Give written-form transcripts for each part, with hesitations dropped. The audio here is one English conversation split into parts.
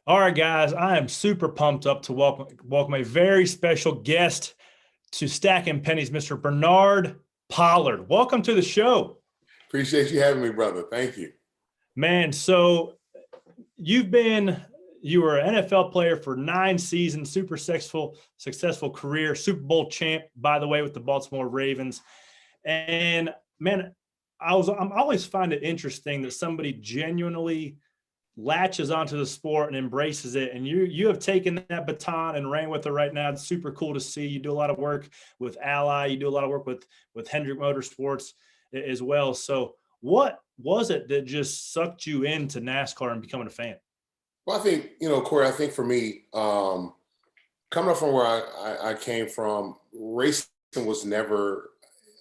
All right, guys, I am super pumped up to welcome a very special guest to Stacking Pennies, Mr. Bernard Pollard. Welcome to the show. Appreciate you having me, brother. Thank you. Man, so you were an NFL player for 9 seasons, super successful career, Super Bowl champ, by the way, with the Baltimore Ravens. And man, I'm always find it interesting that somebody genuinely latches onto the sport and embraces it. And you have taken that baton and ran with it right now. It's super cool to see. You do a lot of work with Ally. You do a lot of work with Hendrick Motorsports as well. So what was it that just sucked you into NASCAR and becoming a fan? Well, I think, Corey, I think for me, coming up from where I came from, racing was never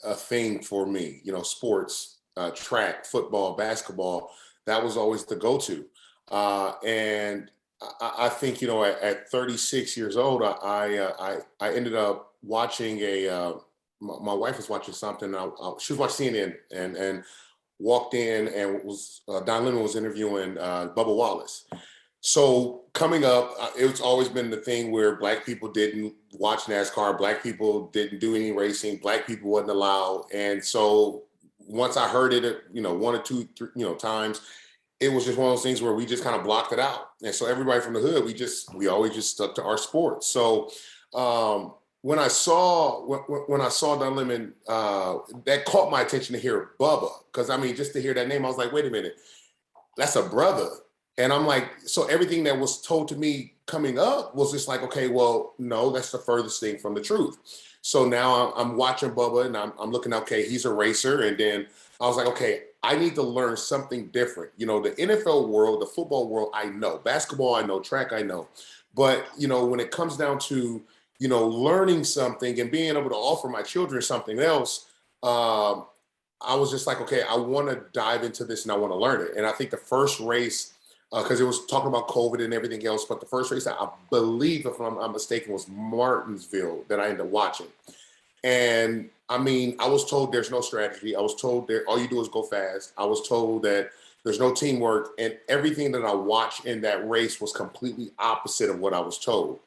a thing for me. Sports, track, football, basketball, that was always the go-to. And I think, at 36 years old, I ended up watching my wife was watching something. She was watching CNN and walked in and Don Lemon was interviewing Bubba Wallace. So coming up, it's always been the thing where Black people didn't watch NASCAR, Black people didn't do any racing, Black people wasn't allowed. And so once I heard it, one or two, times, it was just one of those things where we just kind of blocked it out. And so everybody from the hood, we always just stuck to our sport. So when I saw Don Lemon, that caught my attention to hear Bubba, because just to hear that name, I was like, wait a minute, that's a brother. And I'm like, so everything that was told to me coming up was just like, okay, well, no, that's the furthest thing from the truth. So now I'm watching Bubba and I'm looking, okay, he's a racer. And then I was like, okay, I need to learn something different. The NFL world, the football world, I know. Basketball, I know. Track, I know. But, when it comes down to, learning something and being able to offer my children something else, I was just like, okay, I want to dive into this and I want to learn it. And I think the first race, because it was talking about COVID and everything else, but the first race that I believe, if I'm not mistaken, was Martinsville that I ended up watching. And I was told there's no strategy. I was told that all you do is go fast. I was told that there's no teamwork, and everything that I watched in that race was completely opposite of what I was told.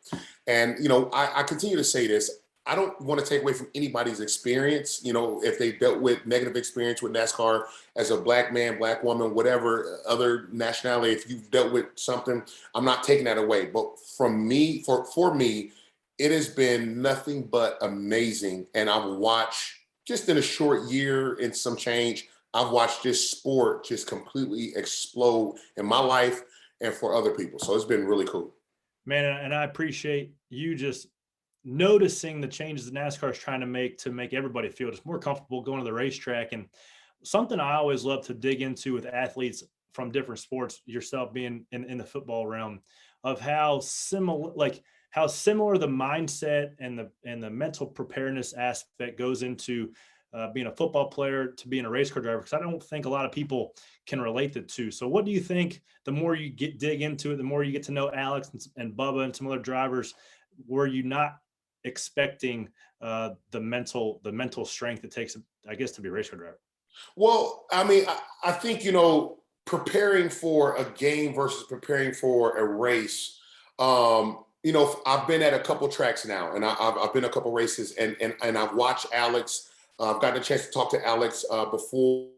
And, I continue to say this. I don't want to take away from anybody's experience, if they dealt with negative experience with NASCAR as a Black man, Black woman, whatever other nationality, if you've dealt with something, I'm not taking that away. But from me, for me, it has been nothing but amazing. And I've watched, just in a short year and some change, I've watched this sport just completely explode in my life and for other people. So it's been really cool. Man, and I appreciate you just noticing the changes that NASCAR is trying to make everybody feel just more comfortable going to the racetrack. And something I always love to dig into with athletes from different sports, yourself being in the football realm, of how similar the mindset and the mental preparedness aspect goes into being a football player to being a race car driver, because I don't think a lot of people can relate the two. So what do you think, the more you dig into it, the more you get to know Alex and Bubba and some other drivers, were you not expecting the mental strength it takes, I guess, to be a race car driver? Well, I think, preparing for a game versus preparing for a race, I've been at a couple tracks now, and I've been a couple races, and I've watched Alex. I've gotten a chance to talk to Alex before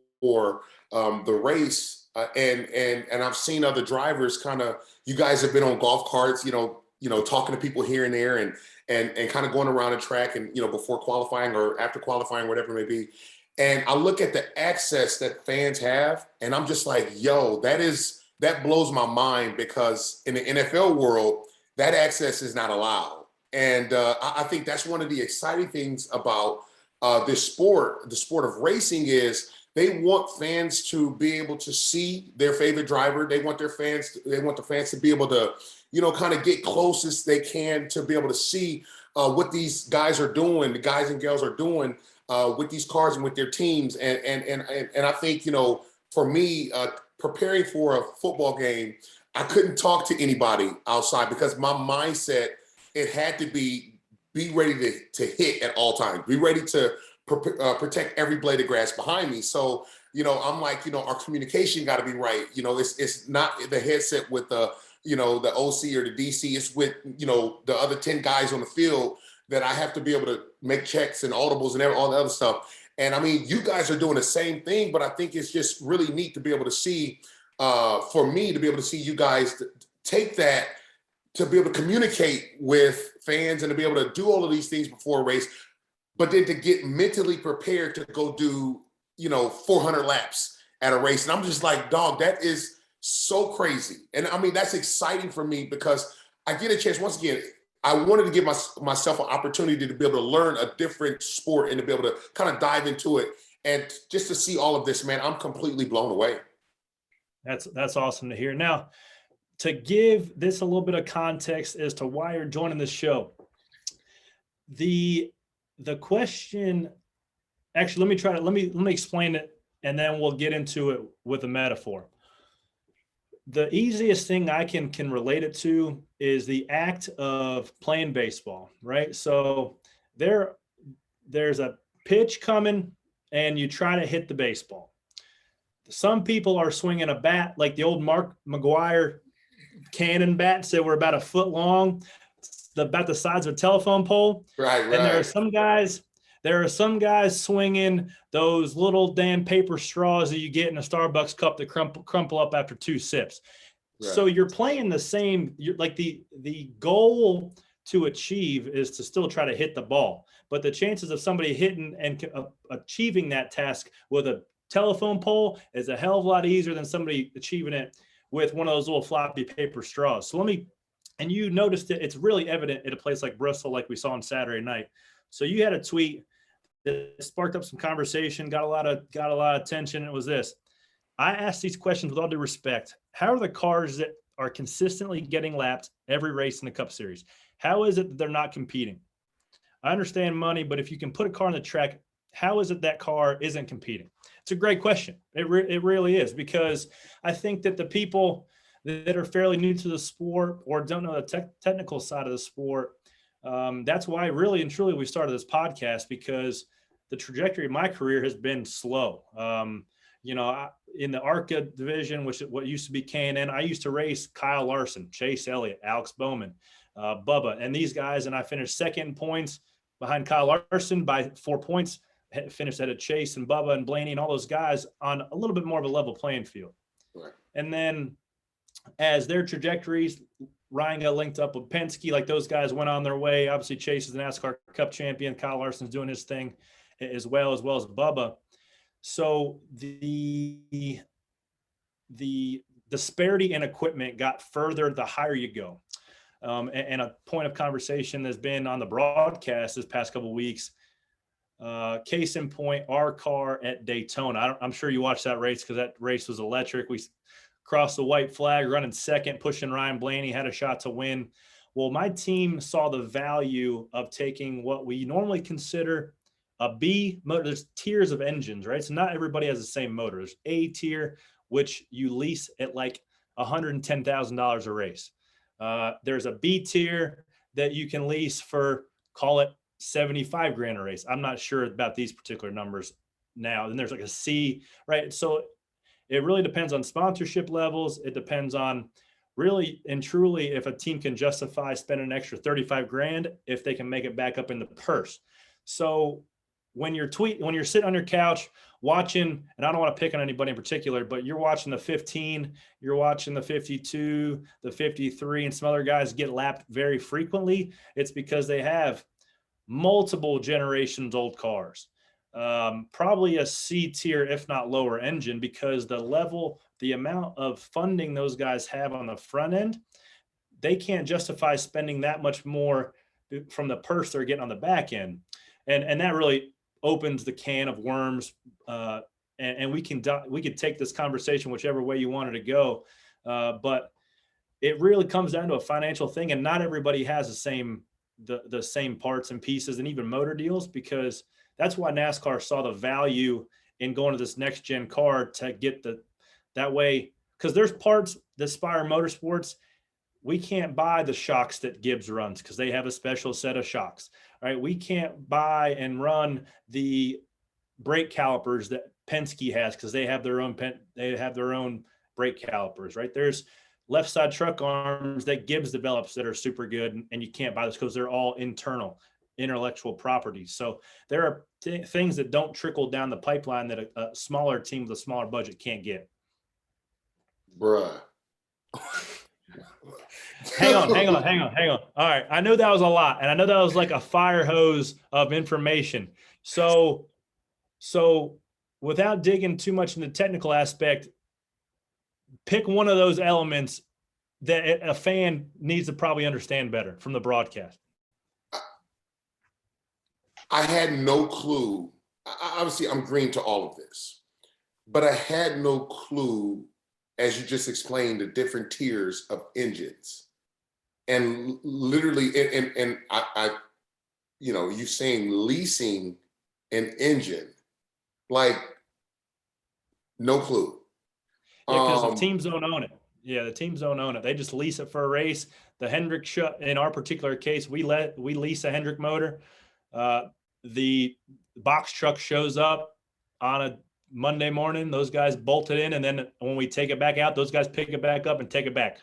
the race, and I've seen other drivers. Kind of, you guys have been on golf carts, talking to people here and there, and kind of going around the track, and before qualifying or after qualifying, whatever it may be. And I look at the access that fans have, and I'm just like, yo, that blows my mind, because in the NFL world, that access is not allowed. And I think that's one of the exciting things about this sport, the sport of racing, is they want fans to be able to see their favorite driver. They want the fans to be able to, kind of get closest they can to be able to see what these guys are doing, the guys and girls are doing with these cars and with their teams. And I think, for me, preparing for a football game, I couldn't talk to anybody outside, because my mindset, it had to be ready to hit at all times, be ready to protect every blade of grass behind me. So, I'm like, our communication got to be right. It's not the headset with the the OC or the DC. It's with, the other 10 guys on the field that I have to be able to make checks and audibles and all the other stuff. And I mean, you guys are doing the same thing, but I think it's just really neat to be able to see, for me to be able to see you guys take that, to be able to communicate with fans and to be able to do all of these things before a race, but then to get mentally prepared to go do, 400 laps at a race. And I'm just like, dog, that is so crazy. And I mean, that's exciting for me because I get a chance, once again, I wanted to give myself an opportunity to be able to learn a different sport and to be able to kind of dive into it. And just to see all of this, man, I'm completely blown away. That's awesome to hear. Now, to give this a little bit of context as to why you're joining this show, the question, actually, let me explain it, and then we'll get into it with a metaphor. The easiest thing I can relate it to is the act of playing baseball, right? So there's a pitch coming and you try to hit the baseball. Some people are swinging a bat like the old Mark McGwire cannon bats that were about a foot long, about the size of a telephone pole. Right. And there are some guys swinging those little damn paper straws that you get in a Starbucks cup that crumple up after 2 sips. Right. So you're playing the same. Like the goal to achieve is to still try to hit the ball, but the chances of somebody hitting and achieving that task with a telephone pole is a hell of a lot easier than somebody achieving it with one of those little floppy paper straws. So and you noticed it's really evident at a place like Bristol, like we saw on Saturday night. So you had a tweet that sparked up some conversation, got a lot of attention. It was this: I asked these questions with all due respect. How are the cars that are consistently getting lapped every race in the Cup Series? How is it that they're not competing? I understand money, but if you can put a car on the track, how is it that car isn't competing? It's a great question. It really is, because I think that the people that are fairly new to the sport or don't know the technical side of the sport, that's why really and truly we started this podcast, because the trajectory of my career has been slow. In the ARCA division, which what used to be K&N, I used to race Kyle Larson, Chase Elliott, Alex Bowman, Bubba, and these guys. And I finished second in points behind Kyle Larson by 4 points, finished ahead of Chase and Bubba and Blaney and all those guys on a little bit more of a level playing field. Right. And then as their trajectories, Ryan got linked up with Penske, like those guys went on their way. Obviously, Chase is the NASCAR Cup champion. Kyle Larson's doing his thing as well as Bubba. So the disparity in equipment got further the higher you go. And a point of conversation that's been on the broadcast this past couple of weeks, case in point, our car at Daytona. I'm sure you watched that race because that race was electric. We crossed the white flag, running second, pushing Ryan Blaney, had a shot to win. Well, my team saw the value of taking what we normally consider a B motor. There's tiers of engines, right? So not everybody has the same motor. There's A tier, which you lease at like $110,000 a race. There's a B tier that you can lease for, call it $75,000 a race. I'm not sure about these particular numbers now. Then there's like a C, right? So it really depends on sponsorship levels. It depends on really and truly if a team can justify spending an extra $35,000 if they can make it back up in the purse. So when you're sitting on your couch watching, and I don't want to pick on anybody in particular, but you're watching the 15, you're watching the 52, the 53, and some other guys get lapped very frequently, it's because they have multiple generations old cars. Probably a C tier, if not lower engine, because the amount of funding those guys have on the front end, they can't justify spending that much more from the purse they're getting on the back end. And that really opens the can of worms. And we could take this conversation whichever way you wanted to go. But it really comes down to a financial thing, and not everybody has the same parts and pieces and even motor deals, because that's why NASCAR saw the value in going to this next gen car to get that way. Because there's parts that Spire Motorsports, we can't buy the shocks that Gibbs runs because they have a special set of shocks, right? We can't buy and run the brake calipers that Penske has because they have their own brake calipers, right? There's left side truck arms that Gibbs develops that are super good, and you can't buy those because they're all internal intellectual property. So there are things that don't trickle down the pipeline that a smaller team with a smaller budget can't get. Bruh. Hang on. All right. I know that was a lot, and I know that was like a fire hose of information. So without digging too much in the technical aspect, pick one of those elements that a fan needs to probably understand better from the broadcast. I had no clue. Obviously, I'm green to all of this, but I had no clue, as you just explained, the different tiers of engines. And literally, and I you saying leasing an engine, like, no clue. Yeah, because the teams don't own it. Yeah, the teams don't own it. They just lease it for a race. The Hendrick in our particular case, we lease a Hendrick motor. The box truck shows up on a Monday morning. Those guys bolt it in, and then when we take it back out, those guys pick it back up and take it back.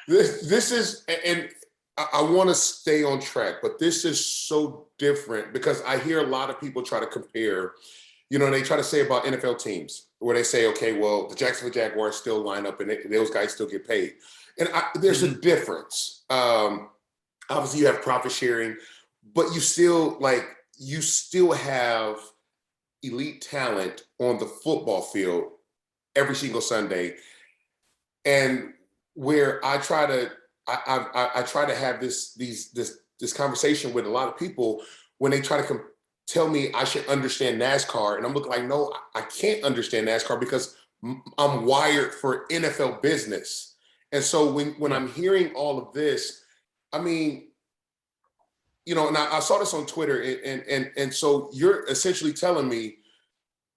This is, and I want to stay on track, but this is so different because I hear a lot of people try to compare, they try to say about NFL teams where they say, okay, well, the Jacksonville Jaguars still line up and those guys still get paid. And there's a difference. Obviously you have profit sharing, but you still have elite talent on the football field every single Sunday. And where I try to have this conversation with a lot of people when they try to tell me I should understand NASCAR, and I'm looking like, no, I can't understand NASCAR because I'm wired for NFL business. And so when I'm hearing all of this, I mean, and I saw this on Twitter, and so you're essentially telling me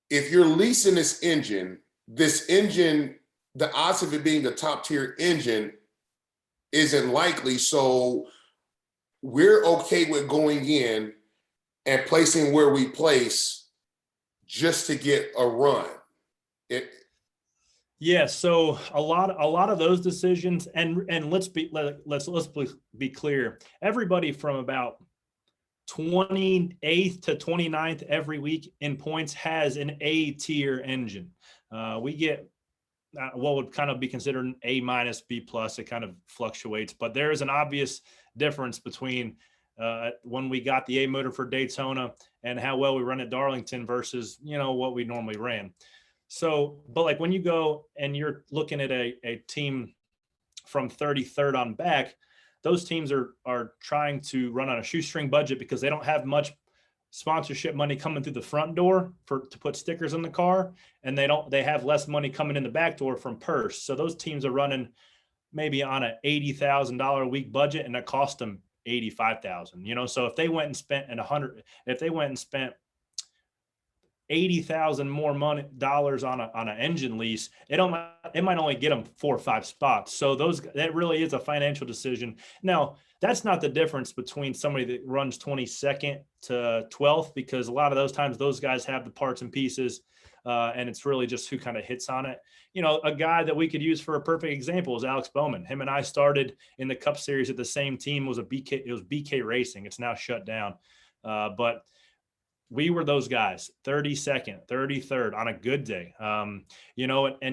if you're leasing this engine, the odds of it being a top tier engine isn't likely. So we're okay with going in and placing where we place just to get a run. Yeah, so a lot of those decisions, and let's be clear. Everybody from about 28th to 29th every week in points has an A tier engine. We get what would kind of be considered an A minus, B plus. It kind of fluctuates, but there is an obvious difference between when we got the A motor for Daytona and how well we run at Darlington versus, what we normally ran. So, but like when you go and you're looking at a team from 33rd on back, those teams are trying to run on a shoestring budget because they don't have much sponsorship money coming through the front door to put stickers in the car, and they have less money coming in the back door from purse. So those teams are running maybe on a $80,000 a week budget, and it cost them $85,000. So if they went and spent $80,000 more dollars on an engine lease, it might only get them 4 or 5 spots. So that really is a financial decision. Now, that's not the difference between somebody that runs 22nd to 12th, because a lot of those times those guys have the parts and pieces, and it's really just who kind of hits on it. A guy that we could use for a perfect example is Alex Bowman. Him and I started in the Cup Series at the same team. It was BK Racing. It's now shut down, but we were those guys, 32nd, 33rd on a good day, and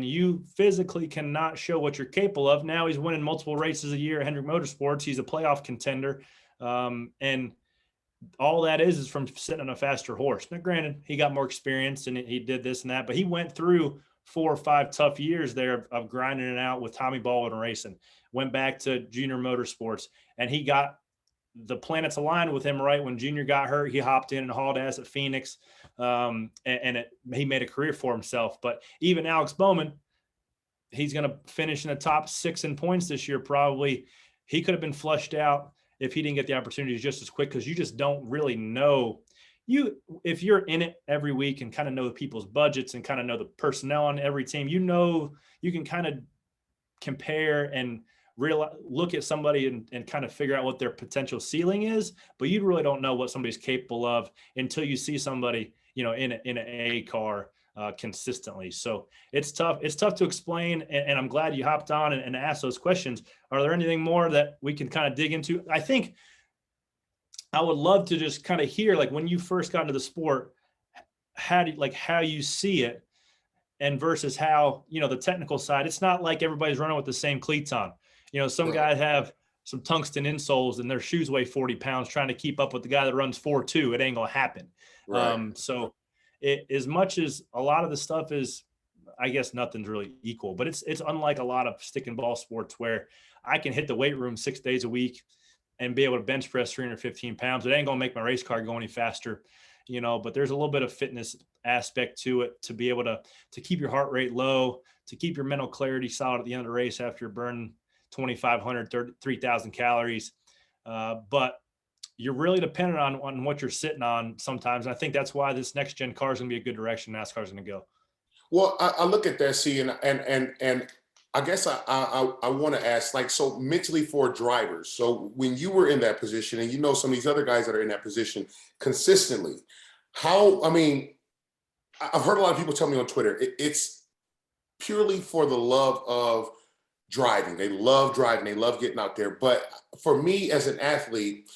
you physically cannot show what you're capable of. Now he's winning multiple races a year at Hendrick Motorsports. He's a playoff contender. And all that is from sitting on a faster horse. Now, granted, he got more experience and he did this and that, but he went through 4 or 5 tough years there of grinding it out with Tommy Baldwin Racing, went back to Junior Motorsports, and he got the planets aligned with him right when Junior got hurt. He hopped in and hauled ass at Phoenix, he made a career for himself. But even Alex Bowman, he's going to finish in the top 6 in points this year probably. He could have been flushed out if he didn't get the opportunities just as quick, because you just don't really know. If you're in it every week and kind of know the people's budgets and kind of know the personnel on every team, you can kind of compare and look at somebody and kind of figure out what their potential ceiling is, but you really don't know what somebody's capable of until you see somebody, in an A car consistently. So it's tough. It's tough to explain. And I'm glad you hopped on and asked those questions. Are there anything more that we can kind of dig into? I think I would love to just kind of hear, like, when you first got into the sport, how you see it, and versus how, the technical side. It's not like everybody's running with the same cleats on. Some Right. guys have some tungsten insoles and their shoes weigh 40 pounds trying to keep up with the guy that runs 4.2. It ain't gonna happen. Right. So as much as a lot of the stuff is, I guess nothing's really equal, but it's unlike a lot of stick and ball sports where I can hit the weight room 6 days a week and be able to bench press 315 pounds. It ain't gonna make my race car go any faster, but there's a little bit of fitness aspect to it, to be able to keep your heart rate low, to keep your mental clarity solid at the end of the race after you're burning 2,500, 3,000 calories. But you're really dependent on what you're sitting on sometimes. And I think that's why this next gen car is going to be a good direction NASCAR is going to go. Well, I look at that, see, and I guess I want to ask, like, so mentally for drivers. So when you were in that position, and some of these other guys that are in that position consistently, I mean, I've heard a lot of people tell me on Twitter, it's purely for the love of driving. They love driving. They love getting out there. But for me as an athlete,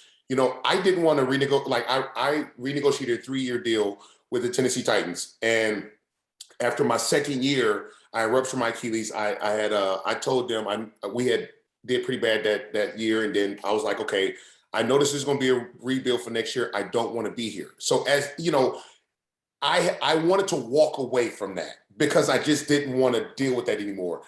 I didn't want to renegotiate. Like, I renegotiated a 3-year deal with the Tennessee Titans, and after my second year, I ruptured my Achilles. I told them we did pretty bad that year, and then I was like, okay, I know this is going to be a rebuild for next year. I don't want to be here. So I wanted to walk away from that because I just didn't want to deal with that anymore.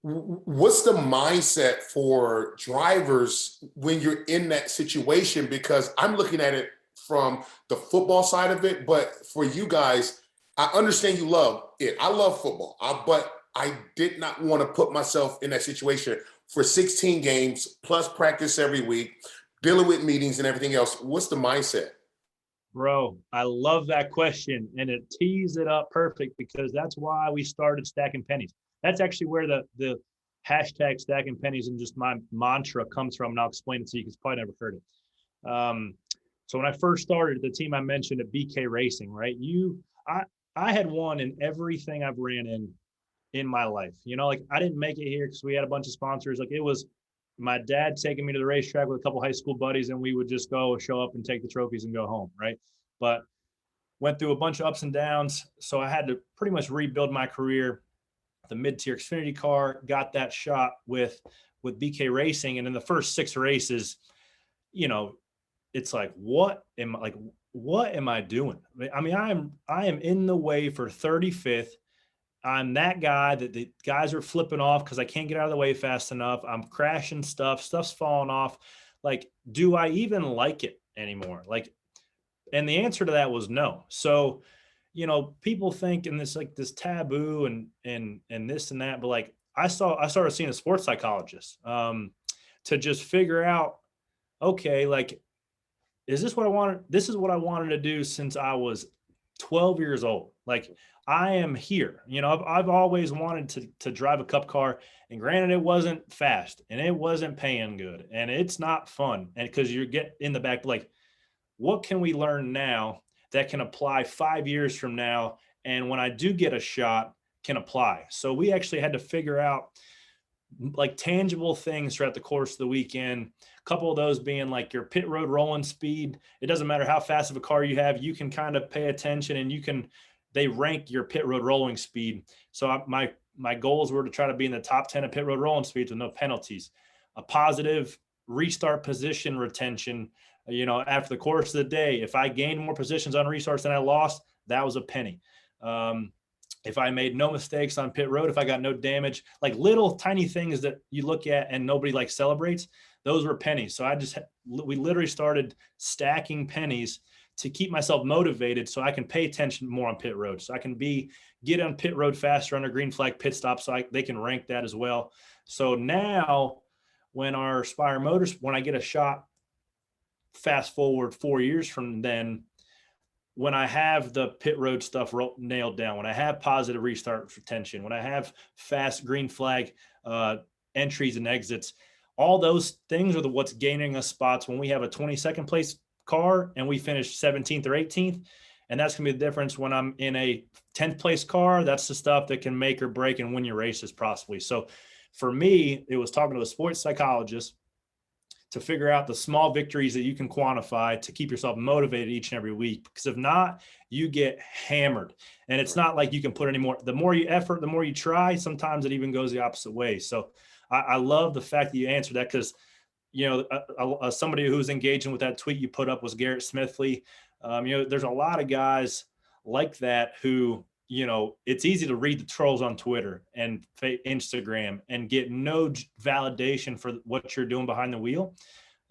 What's the mindset for drivers when you're in that situation? Because I'm looking at it from the football side of it, but for you guys, I understand you love it. I love football, but I did not want to put myself in that situation for 16 games plus practice every week, dealing with meetings and everything else. What's the mindset? Bro, I love that question, and it tees it up perfect because that's why we started Stacking Pennies. That's actually where the hashtag Stacking Pennies and just my mantra comes from, and I'll explain it to you because you probably never heard it. So when I first started, the team I mentioned at BK Racing, right? I had won in everything I've ran in my life. Like, I didn't make it here because we had a bunch of sponsors. Like, it was my dad taking me to the racetrack with a couple high school buddies, and we would just go show up and take the trophies and go home, right? But went through a bunch of ups and downs, so I had to pretty much rebuild my career. The mid-tier Xfinity car, got that shot with BK Racing, and in the first 6 races, it's like, what am I doing? I mean, I am in the way for 35th. I'm that guy that the guys are flipping off because I can't get out of the way fast enough. I'm crashing stuff's falling off. Like, do I even like it anymore? Like, and the answer to that was no. So, people think in this, like, this taboo and this and that, but like, I started seeing a sports psychologist to just figure out, okay, like, is this what I wanted? This is what I wanted to do since I was 12 years old. Like, I am here. I've always wanted to drive a cup car, and granted, it wasn't fast and it wasn't paying good and it's not fun. And because you get in the back, like, what can we learn now that can apply 5 years from now? And when I do get a shot, can apply. So we actually had to figure out, like, tangible things throughout the course of the weekend. A couple of those being like your pit road rolling speed. It doesn't matter how fast of a car you have, you can kind of pay attention, and they rank your pit road rolling speed. So my goals were to try to be in the top 10 of pit road rolling speeds with no penalties. A positive restart position retention. After the course of the day, if I gained more positions on restarts than I lost, that was a penny. If I made no mistakes on pit road, if I got no damage, like little tiny things that you look at and nobody like celebrates, those were pennies. So we literally started stacking pennies to keep myself motivated so I can pay attention more on pit road. So I can get on pit road faster under green flag pit stop, so they can rank that as well. So now when when I get a shot, fast forward 4 years from then, when I have the pit road stuff nailed down, when I have positive restart retention, when I have fast green flag entries and exits. All those things are what's gaining us spots when we have a 22nd place car and we finish 17th or 18th. And that's going to be the difference when I'm in a 10th place car. That's the stuff that can make or break and win your races possibly. So for me, it was talking to a sports psychologist to figure out the small victories that you can quantify to keep yourself motivated each and every week. Because if not, you get hammered. And it's not like you can put any more. The more you effort, the more you try, sometimes it even goes the opposite way. So I love the fact that you answered that, because, you know, somebody who's engaging with that tweet you put up was Garrett Smithley. You know, there's a lot of guys like that who, you know, it's easy to read the trolls on Twitter and Instagram and get no validation for what you're doing behind the wheel.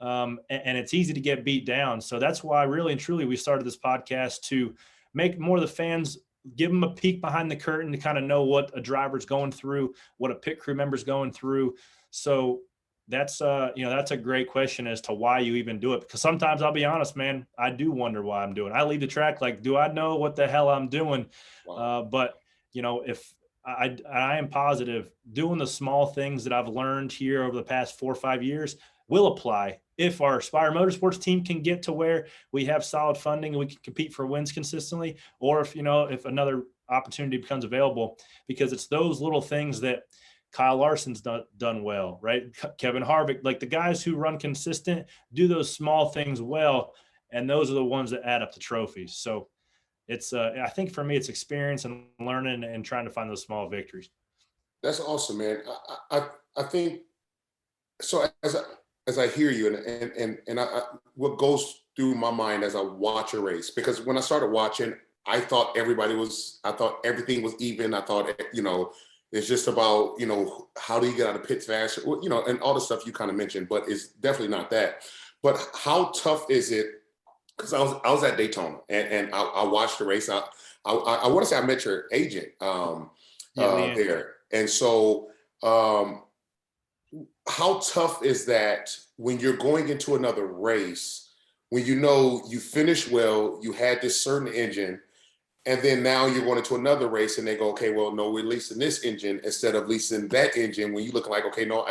And it's easy to get beat down. So that's why really and truly we started this podcast, to make more of the fans, give them a peek behind the curtain to kind of know what a driver's going through, what a pit crew member's going through. So that's you know, that's a great question as to why you even do it. Because sometimes, I'll be honest, man, I do wonder why I'm doing it. I leave the track like, do I know what the hell I'm doing? Wow. But you know, if I am positive doing the small things that I've learned here over the past 4 or 5 years will apply if our Spire Motorsports team can get to where we have solid funding and we can compete for wins consistently, or if, you know, if another opportunity becomes available, because it's those little things that Kyle Larson's done well, right? Kevin Harvick, like the guys who run consistent, do those small things well, and those are the ones that add up to trophies. So it's, I think for me, it's experience and learning and trying to find those small victories. That's awesome, man. I think so. As I hear you, and what goes through my mind as I watch a race, because when I started watching, I thought everything was even. I thought, you know, it's just about, you know, how do you get out of pits faster, you know, and all the stuff you kind of mentioned, but it's definitely not that. But how tough is it? Because I was at Daytona and I watched the race. I want to say I met your agent there. And so how tough is that when you're going into another race, when you know you finished well, you had this certain engine, and then now you're going into another race and they go, okay, well, no, we're leasing this engine instead of leasing that engine, when you look like, okay, no,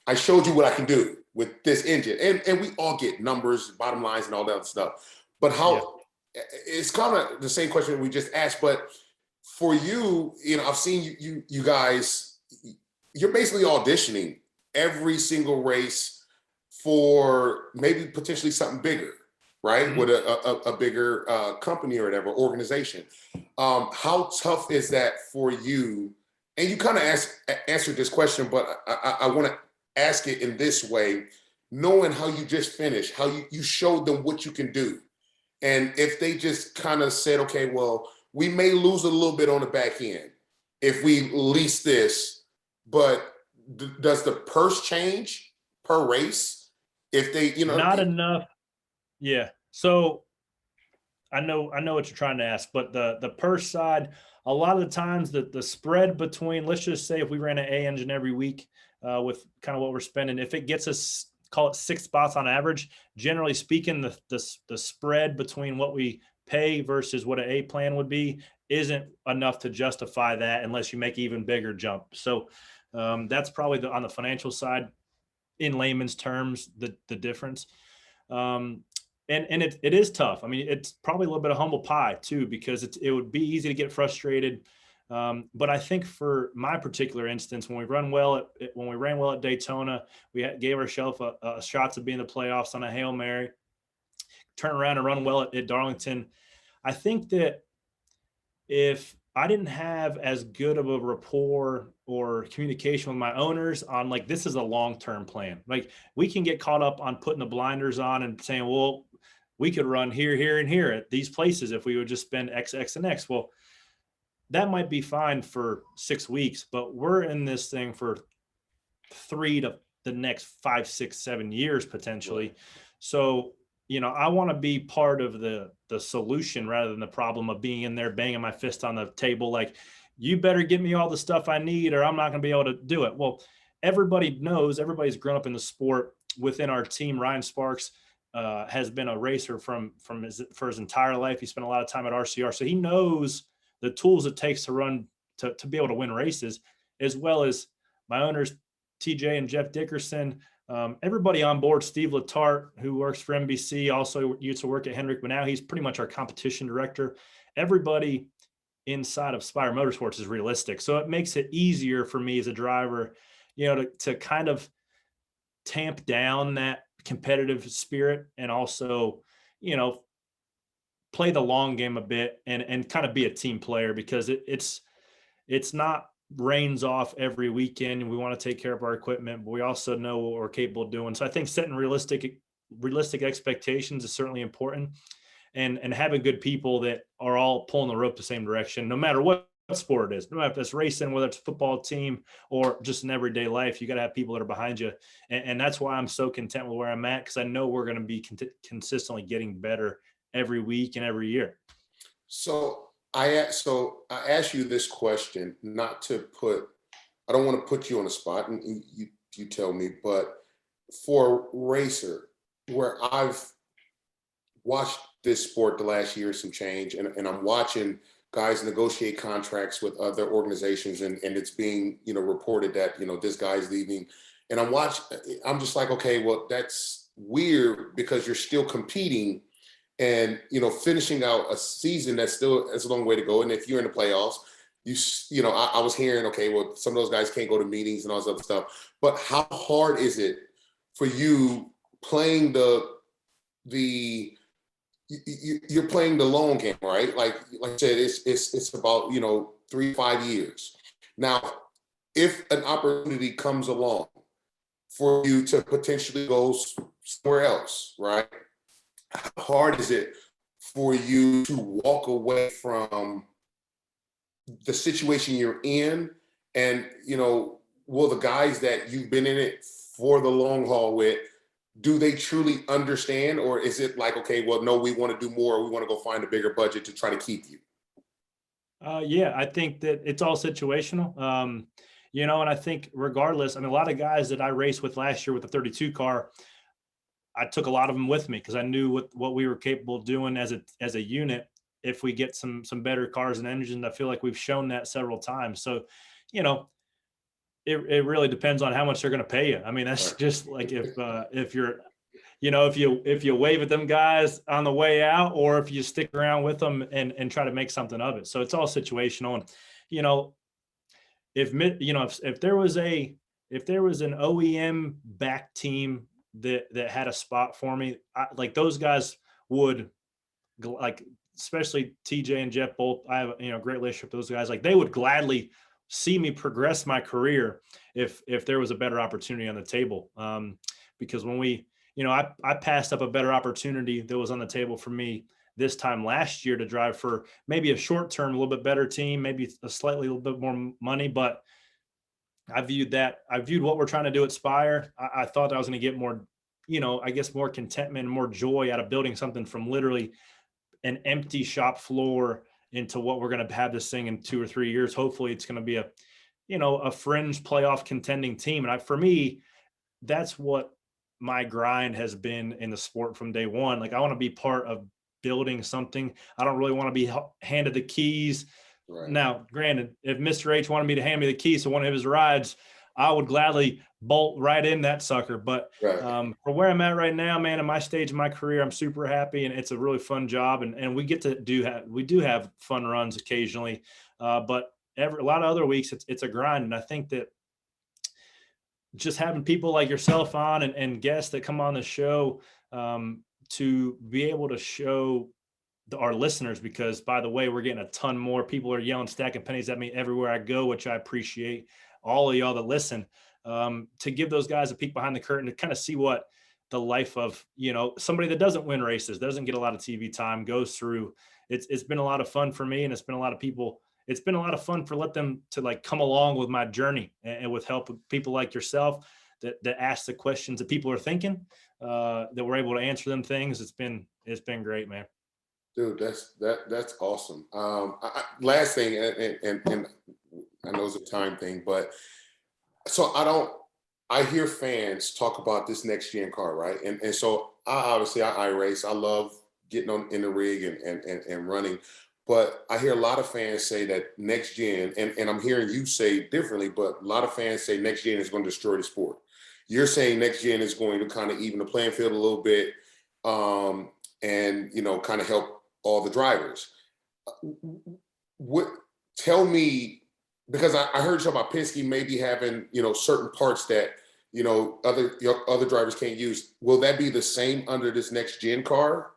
I showed you what I can do with this engine. And we all get numbers, bottom lines, and all that stuff. But it's kind of the same question we just asked, but for you, you know, I've seen you guys, you're basically auditioning every single race for maybe potentially something bigger, right? Mm-hmm. With a bigger company or whatever, organization. How tough is that for you? And you kind of answered this question, but I want to ask it in this way, knowing how you just finished, how you showed them what you can do. And if they just kind of said, okay, well, we may lose a little bit on the back end if we lease this, but does the purse change per race? If they, you know, not enough. Yeah. So I know what you're trying to ask, but the purse side, a lot of the times the spread between, let's just say if we ran an A engine every week with kind of what we're spending, if it gets us, call it 6 spots on average, generally speaking, the spread between what we pay versus what an A plan would be isn't enough to justify that unless you make even bigger jump. So that's probably on the financial side, in layman's terms, the difference. And it is tough. I mean, it's probably a little bit of humble pie too, because it would be easy to get frustrated. But I think for my particular instance, when we ran well at Daytona, we gave ourselves a shot to be in the playoffs on a Hail Mary, turn around and run well at Darlington. I think that if I didn't have as good of a rapport or communication with my owners on, like, this is a long-term plan. Like, we can get caught up on putting the blinders on and saying, well, we could run here, here, and here at these places if we would just spend X, X, and X. Well, that might be fine for 6 weeks, but we're in this thing for 3 to the next 5, 6, 7 years potentially. Right. So, you know, I want to be part of the solution rather than the problem of being in there banging my fist on the table like, you better give me all the stuff I need or I'm not going to be able to do it. Well, everybody knows, everybody's grown up in the sport. Within our team, Ryan Sparks has been a racer for his entire life. He spent a lot of time at RCR, so he knows the tools it takes to run to be able to win races, as well as my owners TJ and Jeff Dickerson, everybody on board. Steve Letarte, who works for NBC, also used to work at Hendrick, but now he's pretty much our competition director. Everybody inside of Spire Motorsports is realistic. So it makes it easier for me as a driver, to kind of tamp down that competitive spirit and also, play the long game a bit and kind of be a team player, because it's not rains off every weekend, and we want to take care of our equipment, but we also know what we're capable of doing. So I think setting realistic expectations is certainly important, and having good people that are all pulling the rope the same direction, no matter what sport it is, no matter if it's racing, whether it's a football team or just in everyday life. You got to have people that are behind you. And that's why I'm so content with where I'm at, because I know we're going to be consistently getting better every week and every year. So I ask you this question, I don't want to put you on the spot, and you tell me, but for a racer, where I've watched this sport the last year, some change, and I'm watching guys negotiate contracts with other organizations, and it's being, reported that, this guy's leaving, and I'm just like, okay, well, that's weird, because you're still competing and, finishing out a season that's a long way to go. And if you're in the playoffs, I was hearing, okay, well, some of those guys can't go to meetings and all this other stuff, but how hard is it for you playing you're playing the long game, right? Like I said, it's about, 3-5 years. Now, if an opportunity comes along for you to potentially go somewhere else, right? How hard is it for you to walk away from the situation you're in? And, will the guys that you've been in it for the long haul with, do they truly understand? Or is it like, okay, well, no, we want to do more. We want to go find a bigger budget to try to keep you? Yeah, I think that it's all situational. And I think regardless, a lot of guys that I raced with last year with the 32 car, I took a lot of them with me because I knew what we were capable of doing as a unit. If we get some better cars and engines, I feel like we've shown that several times. So, it really depends on how much they're going to pay you. That's just like if you're, if you wave at them guys on the way out, or if you stick around with them and try to make something of it. So it's all situational. And, if there was an OEM back team that had a spot for me, like those guys would, like, especially TJ and Jeff both, I have a great relationship with those guys. Like, they would gladly see me progress my career if there was a better opportunity on the table. Because when I passed up a better opportunity that was on the table for me this time last year to drive for maybe a short term, a little bit better team, maybe a little bit more money. But I viewed what we're trying to do at Spire. I thought I was going to get more, more contentment and more joy out of building something from literally an empty shop floor into what we're going to have this thing in 2 or 3 years. Hopefully it's going to be a fringe playoff contending team. And for me, that's what my grind has been in the sport from day one. Like, I want to be part of building something. I don't really want to be handed the keys. Right. Now, granted, if Mr. H wanted me to hand me the keys to one of his rides, I would gladly bolt right in that sucker. But for where I'm at right now, man, in my stage of my career, I'm super happy, and it's a really fun job. And we get to do have fun runs occasionally. But a lot of other weeks, it's a grind. And I think that just having people like yourself on and guests that come on the show to be able to show our listeners, because, by the way, we're getting a ton more people are yelling stacking pennies at me everywhere I go, which I appreciate all of y'all that listen, to give those guys a peek behind the curtain to kind of see what the life of, somebody that doesn't win races, doesn't get a lot of TV time, goes through. It's been a lot of fun for me, and it's been a lot of people. It's been a lot of fun let them to like come along with my journey, and with help with people like yourself that ask the questions that people are thinking, that we're able to answer them things. It's been great, man. Dude, that's awesome. Last thing, and I know it's a time thing, but so I hear fans talk about this next gen car, right? And so I race. I love getting in the rig and running. But I hear a lot of fans say that next gen, and I'm hearing you say differently, but a lot of fans say next gen is going to destroy the sport. You're saying next gen is going to kind of even the playing field a little bit, and kind of help all the drivers. What tell me, because I heard you talk about Penske maybe having certain parts that other drivers can't use. Will that be the same under this next gen car?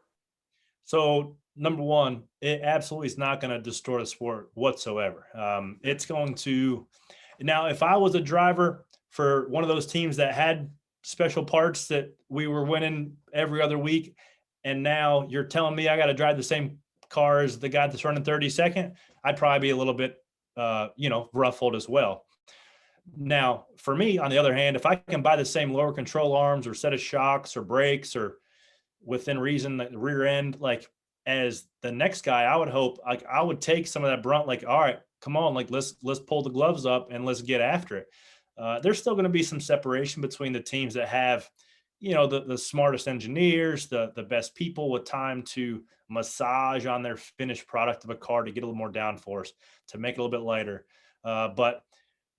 So number one, it absolutely is not going to destroy the sport whatsoever. It's going to, now, if I was a driver for one of those teams that had special parts that we were winning every other week, and now you're telling me I got to drive the same car as the guy that's running 32nd, I'd probably be a little bit, ruffled as well. Now, for me, on the other hand, if I can buy the same lower control arms or set of shocks or brakes or within reason, the rear end, like as the next guy, I would hope, like I would take some of that brunt, like, all right, come on, like let's pull the gloves up and let's get after it. There's still going to be some separation between the teams that have, the smartest engineers, the best people with time to massage on their finished product of a car to get a little more downforce, to make it a little bit lighter. But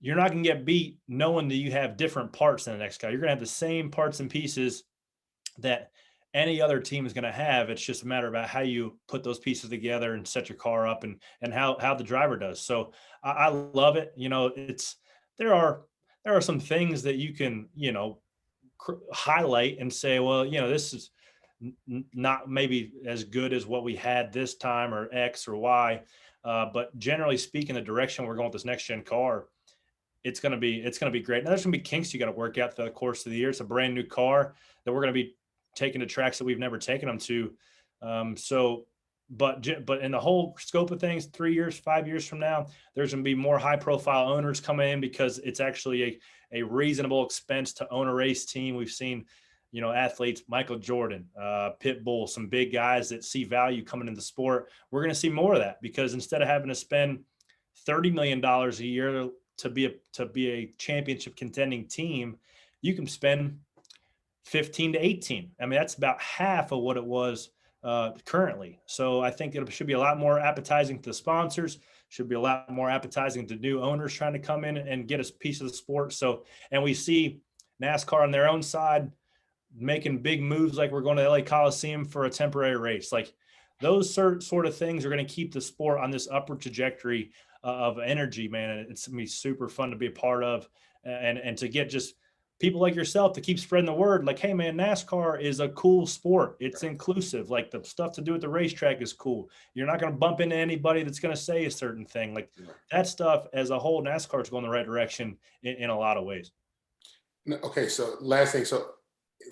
you're not going to get beat knowing that you have different parts than the next guy. You're going to have the same parts and pieces that any other team is going to have. It's just a matter about how you put those pieces together and set your car up, and how the driver does. So I love it. It's there are some things that you can highlight and say, well, this is not maybe as good as what we had this time or X or Y. But generally speaking, the direction we're going with this next gen car, it's gonna be great. Now there's gonna be kinks you got to work out throughout the course of the year. It's a brand new car that we're gonna be taking to tracks that we've never taken them to. But in the whole scope of things, 3 years, 5 years from now, there's gonna be more high profile owners coming in because it's actually a reasonable expense to own a race team. We've seen, athletes, Michael Jordan, Pitbull, some big guys that see value coming in the sport. We're gonna see more of that because instead of having to spend $30 million a year to be a championship contending team, you can spend 15 to 18. I mean, that's about half of what it was currently. So I think it should be a lot more appetizing to the sponsors, should be a lot more appetizing to new owners trying to come in and get a piece of the sport. So, and we see NASCAR on their own side making big moves, like we're going to LA Coliseum for a temporary race. Like those sort of things are going to keep the sport on this upward trajectory of energy, man. And it's gonna be super fun to be a part of, and to get just people like yourself to keep spreading the word. Like, hey, man, NASCAR is a cool sport. It's inclusive. Like the stuff to do at the racetrack is cool. You're not going to bump into anybody that's going to say a certain thing. Like that stuff as a whole, NASCAR is going the right direction in a lot of ways. Okay, so last thing. So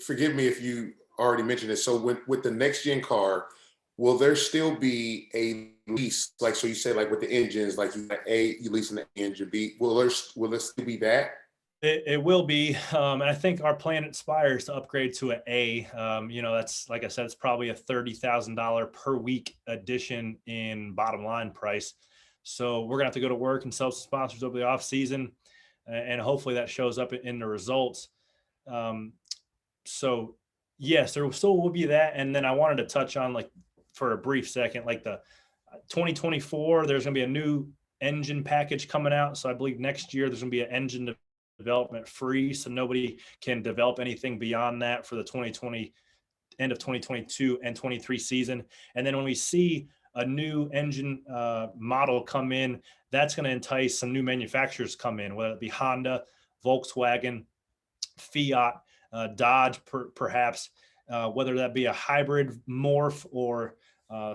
forgive me if you already mentioned this. So with the next gen car, will there still be a lease? Like, so you said, like with the engines, like you got A, you leasing the engine. B, will there still be that? It will be, and I think our plan aspires to upgrade to an A. That's, like I said, it's probably a $30,000 per week addition in bottom line price. So we're gonna have to go to work and sell some sponsors over the off season, and hopefully that shows up in the results. So yes, there still will be that. And then I wanted to touch on, like, for a brief second, like the 2024, there's going to be a new engine package coming out. So I believe next year there's going to be an engine development free. So nobody can develop anything beyond that for the 2020, end of 2022 and 23 season. And then when we see a new engine model come in, that's going to entice some new manufacturers come in, whether it be Honda, Volkswagen, Fiat, Dodge, perhaps, whether that be a hybrid morph or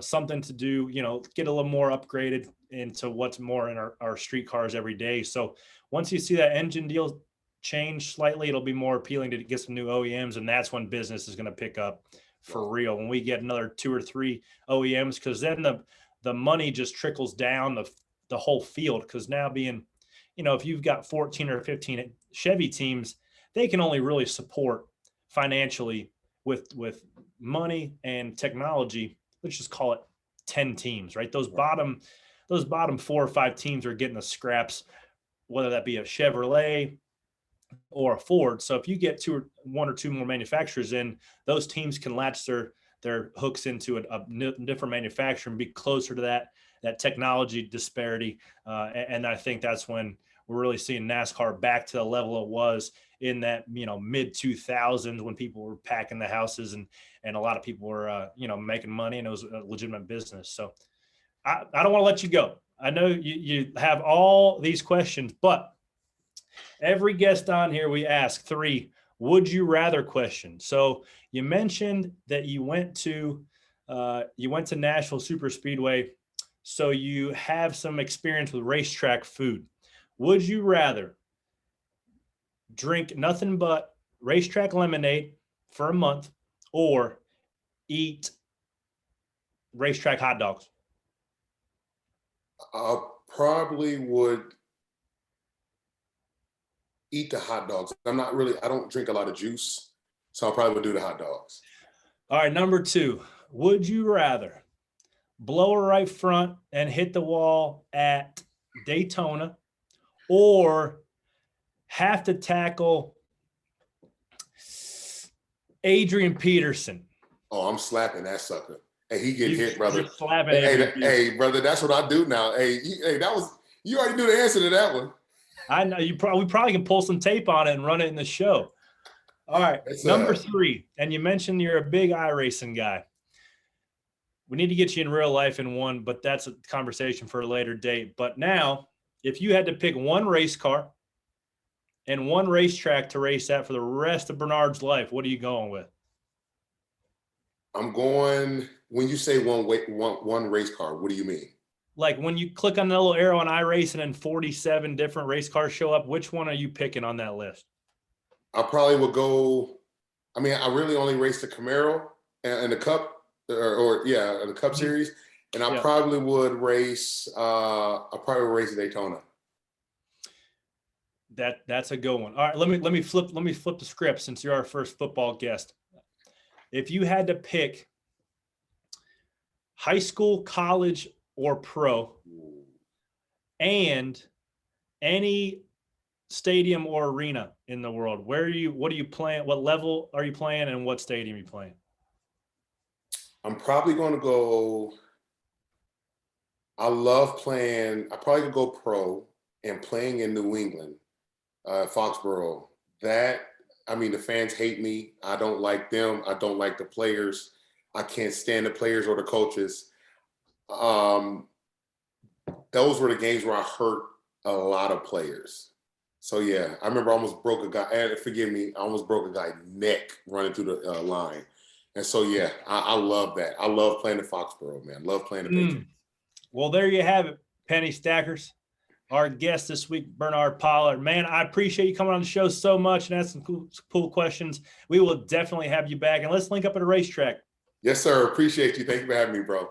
something to do, get a little more upgraded into what's more in our street cars every day. So once you see that engine deal change slightly, it'll be more appealing to get some new OEMs. And that's when business is going to pick up for real. When we get another 2 or 3 OEMs, because then the money just trickles down the whole field. Because now being, if you've got 14 or 15 Chevy teams, they can only really support financially with money and technology. Let's just call it 10 teams, right? Those bottom 4 or 5 teams are getting the scraps, whether that be a Chevrolet or a Ford. So if you get 1 or 2 more manufacturers in, those teams can latch their their hooks into a different manufacturer and be closer to that technology disparity. And I think that's when we're really seeing NASCAR back to the level it was in that, mid 2000s, when people were packing the houses and a lot of people were, making money, and it was a legitimate business. So I don't want to let you go. I know you have all these questions, but every guest on here, we ask 3 would you rather questions. So you mentioned that you went to Nashville Super Speedway, so you have some experience with racetrack food. Would you rather drink nothing but racetrack lemonade for a month or eat racetrack hot dogs? I probably would eat the hot dogs. I don't drink a lot of juice, so I probably would do the hot dogs. All right, number 2, would you rather blow a right front and hit the wall at Daytona, or have to tackle Adrian Peterson? Oh, I'm slapping that sucker. Hey, he get hit, brother. You're slapping Hey, brother, that's what I do now. Hey, you already knew the answer to that one. I know we probably can pull some tape on it and run it in the show. All right, number 3, and you mentioned you're a big iRacing guy. We need to get you in real life in one, but that's a conversation for a later date. But now, if you had to pick one race car and one racetrack to race at for the rest of Bernard's life, what are you going with? I'm going, when you say one race car, what do you mean? Like when you click on the little arrow on iRacing and 47 different race cars show up, which one are you picking on that list? I probably would go, I really only raced the Camaro and the Cup, the Cup Series. And I probably would race, Daytona. That's a good one. All right, let me flip the script, since you're our first football guest. If you had to pick high school, college, or pro, and any stadium or arena in the world, what are you playing? What level are you playing, and what stadium are you playing? I'm probably going to go, I probably could go pro and playing in New England, Foxborough. The fans hate me. I don't like them. I don't like the players. I can't stand the players or the coaches. Those were the games where I hurt a lot of players. So yeah, I remember I almost broke a guy, and forgive me, I almost broke a guy's neck running through the line. And so yeah, I love that. I love playing the Foxborough, man. Love playing the Patriots. Well, there you have it, Penny Stackers. Our guest this week, Bernard Pollard. Man, I appreciate you coming on the show so much and asking some cool questions. We will definitely have you back, and let's link up at a racetrack. Yes, sir. Appreciate you. Thank you for having me, bro.